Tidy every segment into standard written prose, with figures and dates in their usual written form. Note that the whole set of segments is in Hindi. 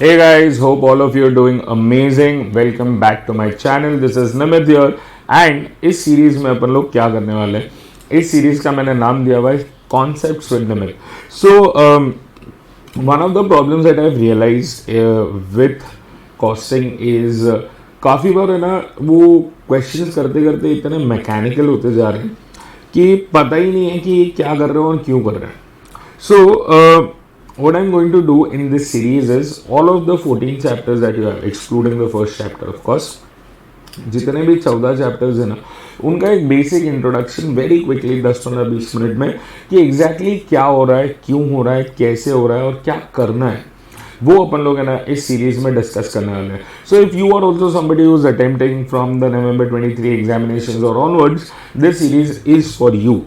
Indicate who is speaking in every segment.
Speaker 1: Hey guys, hope all of you are doing amazing. Welcome back to my channel. This is Nimit here and इस सीरीज में अपन लोग क्या करने वाले हैं, इस सीरीज का मैंने नाम दिया हुआ है concepts with Nimit. So one of the problems that I have realised with costing is काफ़ी बार है ना वो क्वेश्चंस करते करते इतने मैकेनिकल होते जा रहे हैं कि पता ही नहीं है कि क्या कर रहे हो और क्यों कर रहे हैं. सो what I'm going to do in this series is all of the 14 chapters that you have, excluding the first chapter of course, जितने भी 14 चैप्टर्स हैं ना उनका एक basic introduction very quickly 10-15-20 minute में कि एग्जैक्टली क्या हो रहा है, क्यों हो रहा है, कैसे हो रहा है और क्या करना है, वो अपन लोग है ना इस सीरीज में डिस्कस करने वाले हैं. So if you are also somebody who is attempting from the November 23 examinations और onwards, this series is for you.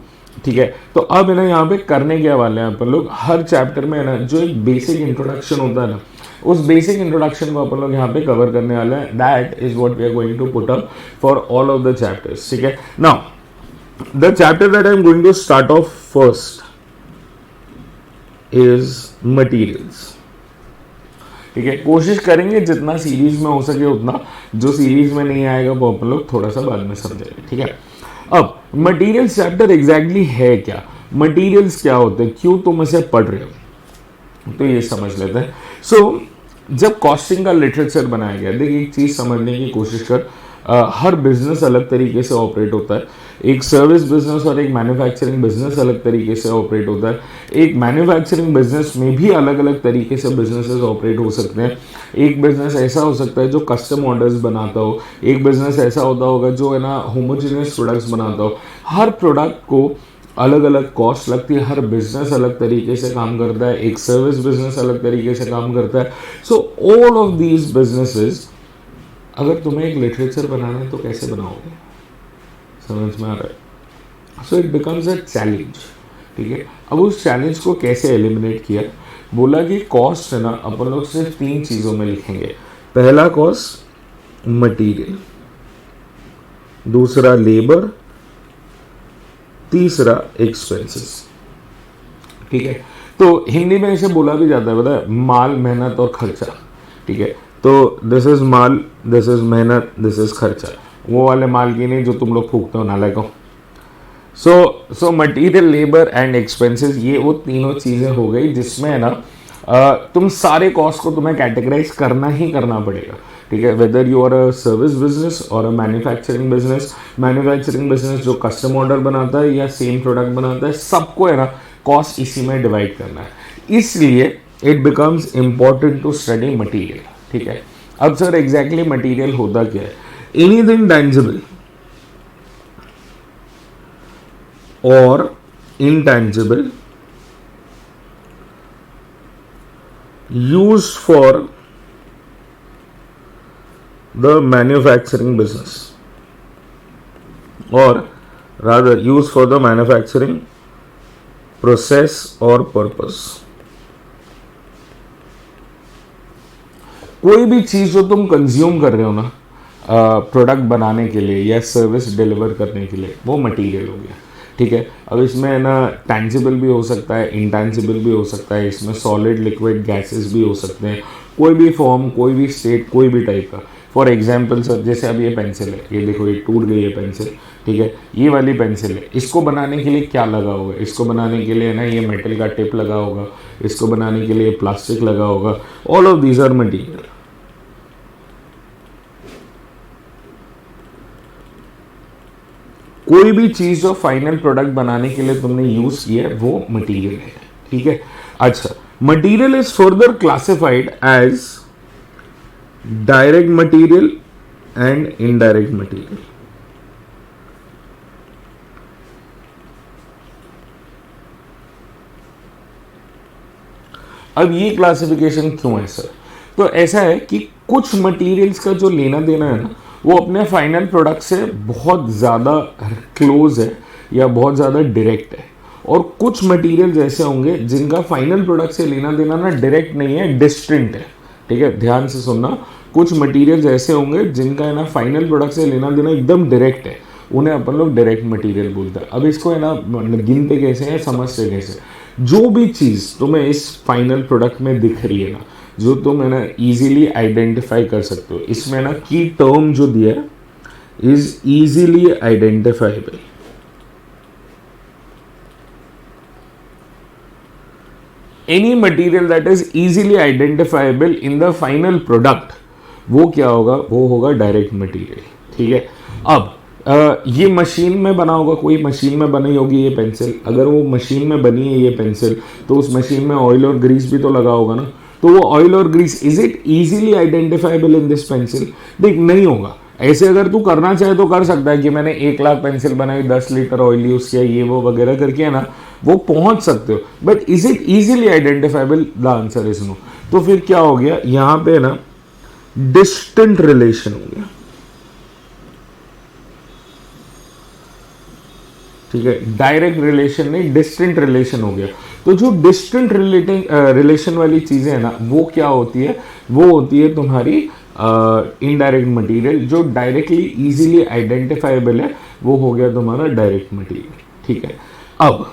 Speaker 1: ठीक है, तो अब है ना यहाँ पे करने क्या वाले हैं अपन लोग, हर चैप्टर में है ना जो एक बेसिक इंट्रोडक्शन होता है ना उस बेसिक इंट्रोडक्शन को अपन लोग यहाँ पे कवर करने वाले हैं. That is what we are going to put up for all of the chapters. ठीक है, now the chapter that I am going to start off first is materials. ठीक है, कोशिश करेंगे जितना सीरीज में हो सके उतना, जो सीरीज में नहीं आएगा वो अपन लोग थोड़ा सा बाद में समझेंगे. ठीक है, अब मटेरियल्स चैप्टर एग्जैक्टली है क्या, मटेरियल्स क्या होते हैं, क्यों तुम इसे पढ़ रहे हो, तो ये समझ लेते हैं. सो जब कॉस्टिंग का लिटरेचर बनाया गया, देखिए एक चीज़ समझने की कोशिश कर, हर बिजनेस अलग तरीके से ऑपरेट होता है. एक सर्विस बिजनेस और एक मैन्युफैक्चरिंग बिजनेस अलग तरीके से ऑपरेट होता है. एक मैन्युफैक्चरिंग बिजनेस में भी अलग अलग तरीके से बिजनेसेस ऑपरेट हो सकते हैं. एक बिजनेस ऐसा हो सकता है जो कस्टम ऑर्डर्स बनाता हो, एक बिजनेस ऐसा होता होगा जो है ना होमोजेनियस प्रोडक्ट्स बनाता हो. हर प्रोडक्ट को अलग अलग कॉस्ट लगती है, हर बिजनेस अलग तरीके से काम करता है, एक सर्विस बिजनेस अलग तरीके से काम करता है. So all of these businesses, अगर तुम्हें एक लिटरेचर बनाना है तो कैसे बनाओगे, समझ में आ रहा है. So it becomes a challenge. ठीक है, अब उस चैलेंज को कैसे एलिमिनेट किया, बोला कि कॉस्ट है ना अपन लोग सिर्फ 3 चीज़ों में लिखेंगे. पहला कॉस्ट मटेरियल, दूसरा लेबर, तीसरा एक्सपेंसेस. ठीक है, तो हिंदी में इसे बोला भी जाता है, पता है, माल, मेहनत और खर्चा. ठीक है, तो this is mall, this is मेहनत, दिस इज खर्चा. वो वाले माल की नहीं जो तुम लोग फूकते हो नालायक हो. सो मटीरियल, लेबर एंड एक्सपेंसेस, ये वो तीनों चीज़ें हो गई जिसमें है ना तुम सारे कॉस्ट को तुम्हें कैटेगराइज करना ही करना पड़ेगा. ठीक है, whether you are a service business और a manufacturing business. Manufacturing business जो कस्टम ऑर्डर बनाता है या सेम प्रोडक्ट बनाता है, सबको है ना कॉस्ट इसी में डिवाइड करना है. इसलिए it becomes important to study material. ठीक है, अब सर एग्जैक्टली मटीरियल होता क्या है, एनीथिंग टैंजिबल और intangible used for the manufacturing business, or rather used for the manufacturing process or purpose. कोई भी चीज़ जो तुम कंज्यूम कर रहे हो ना प्रोडक्ट बनाने के लिए या सर्विस डिलीवर करने के लिए, वो मटेरियल हो गया. ठीक है, अब इसमें है ना टैंजिबल भी हो सकता है, इंटैंजिबल भी हो सकता है, इसमें सॉलिड, लिक्विड, गैसेस भी हो सकते हैं, कोई भी फॉर्म, कोई भी स्टेट, कोई भी टाइप का. फॉर एग्जांपल सर, जैसे अब ये पेंसिल है, ये देखो ये टूट गई है पेंसिल. ठीक है, ये वाली पेंसिल है, इसको बनाने के लिए क्या लगा होगा, इसको बनाने के लिए ना ये मेटल का टिप लगा होगा, इसको बनाने के लिए प्लास्टिक लगा होगा. All of these are material. कोई भी चीज जो फाइनल प्रोडक्ट बनाने के लिए तुमने यूज किया है वो मटेरियल है. ठीक है, अच्छा, material is further classified as direct material and indirect material. अब ये क्लासिफिकेशन क्यों है सर, तो ऐसा है कि कुछ मटेरियल्स का जो लेना देना है ना वो अपने फाइनल प्रोडक्ट से बहुत ज़्यादा क्लोज है या बहुत ज़्यादा डायरेक्ट है, और कुछ मटेरियल्स ऐसे होंगे जिनका फाइनल प्रोडक्ट से लेना देना ना डायरेक्ट नहीं है, डिस्टिंक्ट है. ठीक है, ध्यान से सुनना, कुछ मटेरियल्स ऐसे होंगे जिनका है ना फाइनल प्रोडक्ट से लेना देना एकदम डायरेक्ट है, उन्हें अपन लोग डायरेक्ट मटेरियल बोलते हैं. अब इसको है ना गिनते कैसे हैं, समझते कैसे, जो भी चीज़ तुम्हें इस फाइनल प्रोडक्ट में दिख रही है ना जो तुम है ना इजीली आइडेंटिफाई कर सकते हो। इसमें ना की टर्म जो दिया है is easily identifiable. Any material that is easily identifiable in the final product, वो क्या होगा, वो होगा डायरेक्ट मटेरियल। ठीक है, अब ये मशीन में बना होगा, कोई मशीन में बनी होगी ये पेंसिल, अगर वो मशीन में बनी है ये पेंसिल तो उस मशीन में ऑयल और ग्रीस भी तो लगा होगा ना, तो वो ऑयल और grease is it easily identifiable in this pencil? देख नहीं होगा। ऐसे अगर तू करना चाहे तो कर सकता है कि मैंने 1 लाख पेंसिल बनाई, 10 लीटर ऑयल यूज किया, ये वो वगैरह करके है ना, वो पहुंच सकते हो, but is it easily identifiable? The answer is no. तो फिर क्या हो गया यहां पे ना, डिस्टेंट रिलेशन हो गया। ठीक है, डायरेक्ट रिलेशन नहीं, डिस्टेंट रिलेशन हो गया। तो जो डिस्टेंट रिलेशन वाली चीजें है ना, वो क्या होती है, वो होती है तुम्हारी इनडायरेक्ट मटेरियल। जो डायरेक्टली इजीली आइडेंटिफाइबल है वो हो गया तुम्हारा डायरेक्ट मटेरियल। ठीक है, अब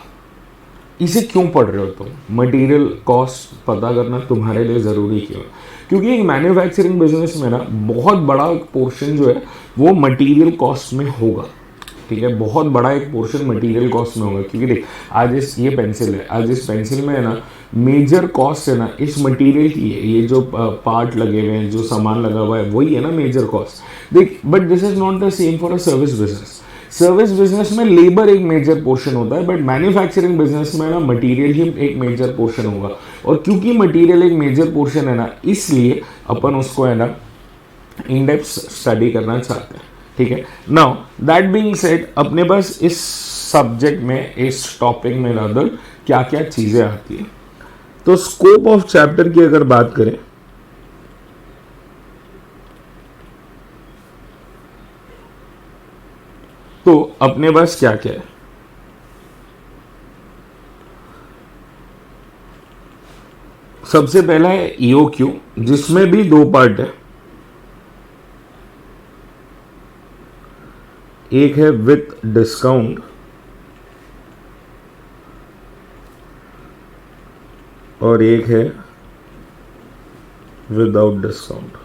Speaker 1: इसे क्यों पढ़ रहे हो तुम? मटेरियल कॉस्ट पता करना तुम्हारे लिए ज़रूरी क्यों है? क्योंकि एक मैन्युफैक्चरिंग बिजनेस में ना बहुत बड़ा पोर्शन जो है वो मटेरियल कॉस्ट में होगा। ठीक है, बहुत बड़ा एक पोर्शन मटेरियल कॉस्ट में होगा। क्योंकि देख, आज इस ये पेंसिल है, आज इस पेंसिल में है ना मेजर कॉस्ट है ना इस मटेरियल की है। ये जो पार्ट लगे हुए हैं, जो सामान लगा हुआ है, वही है ना मेजर कॉस्ट। देख, but this is not the same for a service business. Service business में लेबर एक मेजर पोर्शन होता है, बट मैन्युफैक्चरिंग बिजनेस में ना मटेरियल ही एक मेजर पोर्शन होगा। और क्योंकि मटेरियल एक मेजर पोर्शन है ना, इसलिए अपन उसको है ना इन डेप्थ स्टडी करना चाहते हैं। ठीक है, नाउ दैट बीइंग सेड, अपने पास इस सब्जेक्ट में, इस टॉपिक में रादर क्या क्या चीजें आती है। तो स्कोप ऑफ चैप्टर की अगर बात करें तो अपने पास क्या क्या है? सबसे पहला है EOQ, जिसमें भी 2 पार्ट है। एक है विथ डिस्काउंट और एक है विदाउट डिस्काउंट।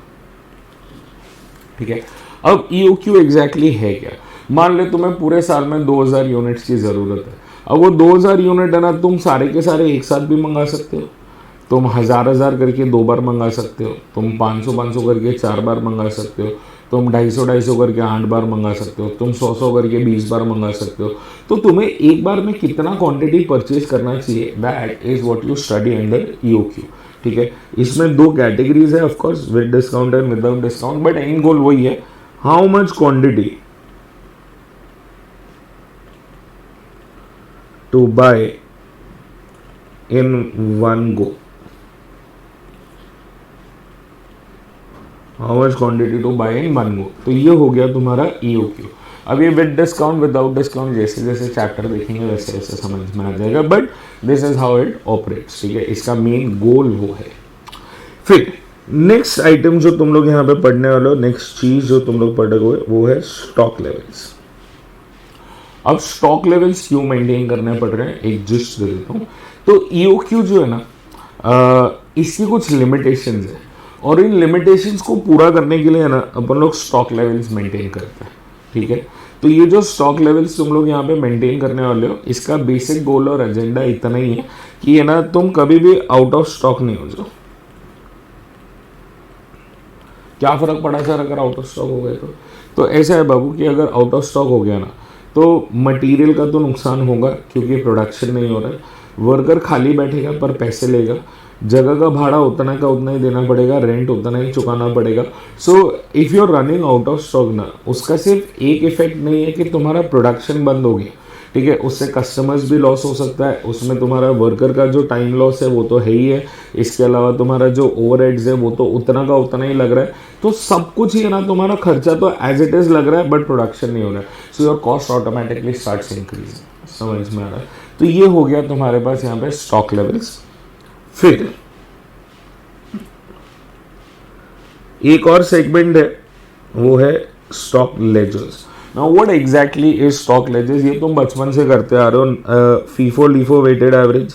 Speaker 1: ठीक है, अब EOQ एग्जैक्टली है क्या? मान ले तुम्हें पूरे साल में 2000 यूनिट्स की जरूरत है। अब वो 2000 यूनिट है ना, तुम सारे के सारे एक साथ भी मंगा सकते हो, तुम 1000 करके 2 बार मंगा सकते हो, तुम 500 करके 4 बार मंगा सकते हो, तुम 250 करके 8 बार मंगा सकते हो, तुम 100 करके 20 बार मंगा सकते हो। तो तुम्हें एक बार में कितना क्वांटिटी परचेज करना चाहिए, that is what you study under EOQ। ठीक है, इसमें 2 कैटेगरीज है of course, with discount and without discount, but and goal वही है, how much quantity to buy in one go, how much quantity to buy in one go. तो ये हो गया तुम्हारा EOQ। अब ये विद डिस्काउंट विदाउट डिस्काउंट जैसे जैसे चैप्टर देखेंगे वैसे वैसे समझ में आ जाएगा, but this is how it operates. ठीक है, इसका मेन गोल वो है। फिर नेक्स्ट आइटम जो तुम लोग यहाँ पे पढ़ने वाले हो, नेक्स्ट चीज जो तुम लोग पढ़ोगे वो है स्टॉक लेवल्स। अब स्टॉक लेवल्स क्यों मेंटेन करने पड़ रहे हैं, एक जिस्ट दे देता हूँ। तो EOQ जो है ना, इसकी कुछ लिमिटेशंस है, और इन लिमिटेशंस को पूरा करने के लिए है ना अपन लोग स्टॉक लेवल्स मेंटेन करते हैं। ठीक है, तो ये जो स्टॉक लेवल्स तुम लोग यहाँ पे मेंटेन करने वाले हो, इसका बेसिक गोल और एजेंडा इतना ही है कि है ना तुम कभी भी आउट ऑफ स्टॉक नहीं हो जाओ। क्या फर्क पड़ा सर अगर आउट ऑफ स्टॉक हो गए तो ऐसा है बाबू कि अगर आउट ऑफ स्टॉक हो गया ना, तो मटेरियल का तो नुकसान होगा क्योंकि प्रोडक्शन नहीं हो रहा है, वर्कर खाली बैठेगा पर पैसे लेगा, जगह का भाड़ा उतना का उतना ही देना पड़ेगा, रेंट उतना ही चुकाना पड़ेगा। So if you are running out of stock ना, उसका सिर्फ एक इफेक्ट नहीं है कि तुम्हारा प्रोडक्शन बंद हो गया। ठीक है, उससे कस्टमर्स भी लॉस हो सकता है, उसमें तुम्हारा वर्कर का जो टाइम लॉस है वो तो है ही है, इसके अलावा तुम्हारा जो ओवरहेड्स है वो तो उतना का उतना ही लग रहा है। तो सब कुछ ही है ना, तुम्हारा खर्चा तो एज इट इज लग रहा है बट प्रोडक्शन नहीं हो रहा है, so your cost automatically starts increasing. समझ में आ रहा है? तो ये हो गया तुम्हारे पास यहाँ पे स्टॉक लेवल्स। फिर एक और सेगमेंट है, वो है stock ledgers. Now what exactly is stock ledgers? ये तुम बचपन से करते आ रहे हो, फीफो लीफो वेटेड एवरेज,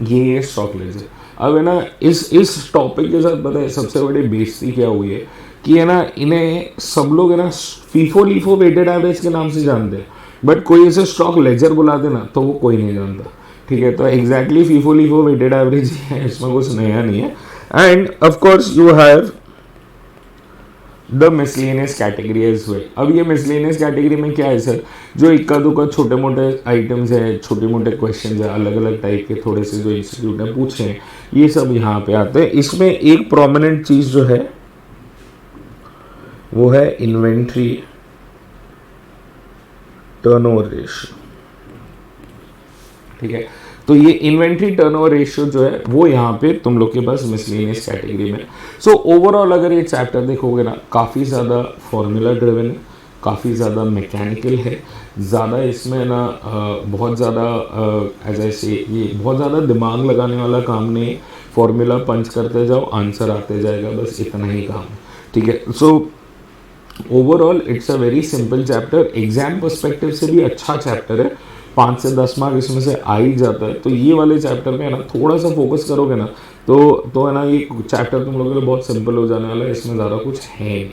Speaker 1: ये स्टॉक लेजर। अब है ना इस टॉपिक के साथ पता है सबसे बड़ी बेइज्जती क्या हुई है कि है ना इन्हें सब लोग है ना फीफो लीफो वेटेड एवरेज के नाम से जानते हैं, बट कोई इसे स्टॉक लेजर बुला देना तो वो कोई नहीं जानता। ठीक है, तो exactly FIFO LIFO weighted average ही है, इसमें कुछ नया नहीं है। And of course you have the miscellaneous category as well. अब ये मिसलेनियस कैटेगरी में क्या है सर, जो इक्का दुक्का छोटे मोटे आइटम्स है, छोटे मोटे क्वेश्चन है, अलग अलग टाइप के थोड़े से जो इंस्टीट्यूट ने पूछे हैं, ये सब यहाँ पे आते हैं। इसमें एक प्रोमिनेंट चीज जो है वो है इन्वेंट्री टर्नओवर रेशियो। ठीक है, तो ये इन्वेंट्री टर्नओवर रेशियो जो है वो यहाँ पे तुम लोग के पास मिसलेनियस कैटेगरी में। सो ओवरऑल अगर ये चैप्टर देखोगे ना, काफ़ी ज़्यादा फॉर्मूला ड्रिवन है, काफ़ी ज़्यादा मैकेनिकल है, ज़्यादा इसमें ना बहुत ज़्यादा एज आई से ये बहुत ज़्यादा दिमाग लगाने वाला काम नहीं। फॉर्मूला पंच करते जाओ, आंसर आते जाएगा, बस इतना ही काम है। ठीक है, so overall it's a very simple chapter. Exam perspective से भी अच्छा चैप्टर है, 5 से 10 मार्क इसमें से आ ही जाता है। तो ये वाले चैप्टर में है ना थोड़ा सा फोकस करोगे ना तो है ना ये चैप्टर तुम लोगों के लिए बहुत सिंपल हो जाने वाला है, इसमें ज़्यादा कुछ है नहीं।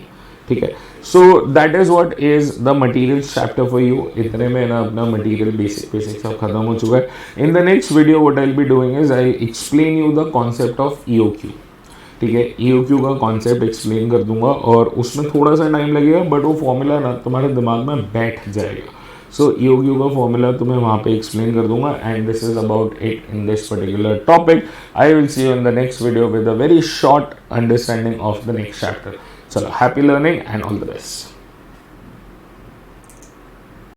Speaker 1: ठीक है, so that is what is the material chapter for you. इतने में ना अपना मटेरियल बेसिक सब खत्म हो चुका है। इन the next video what I will be doing is I explain you the concept of EOQ. ठीक है, ईओक्यू का कॉन्सेप्ट एक्सप्लेन कर दूंगा और उसमें थोड़ा सा टाइम लगेगा, बट वो फॉर्मूला ना तुम्हारे दिमाग में बैठ जाएगा। सो ईओक्यू का फॉर्मूला तुम्हें वहाँ पे एक्सप्लेन कर दूंगा। And this is about it in this particular topic. I will see you in the next video with a very short understanding of the next chapter. चलो, happy learning and all the best.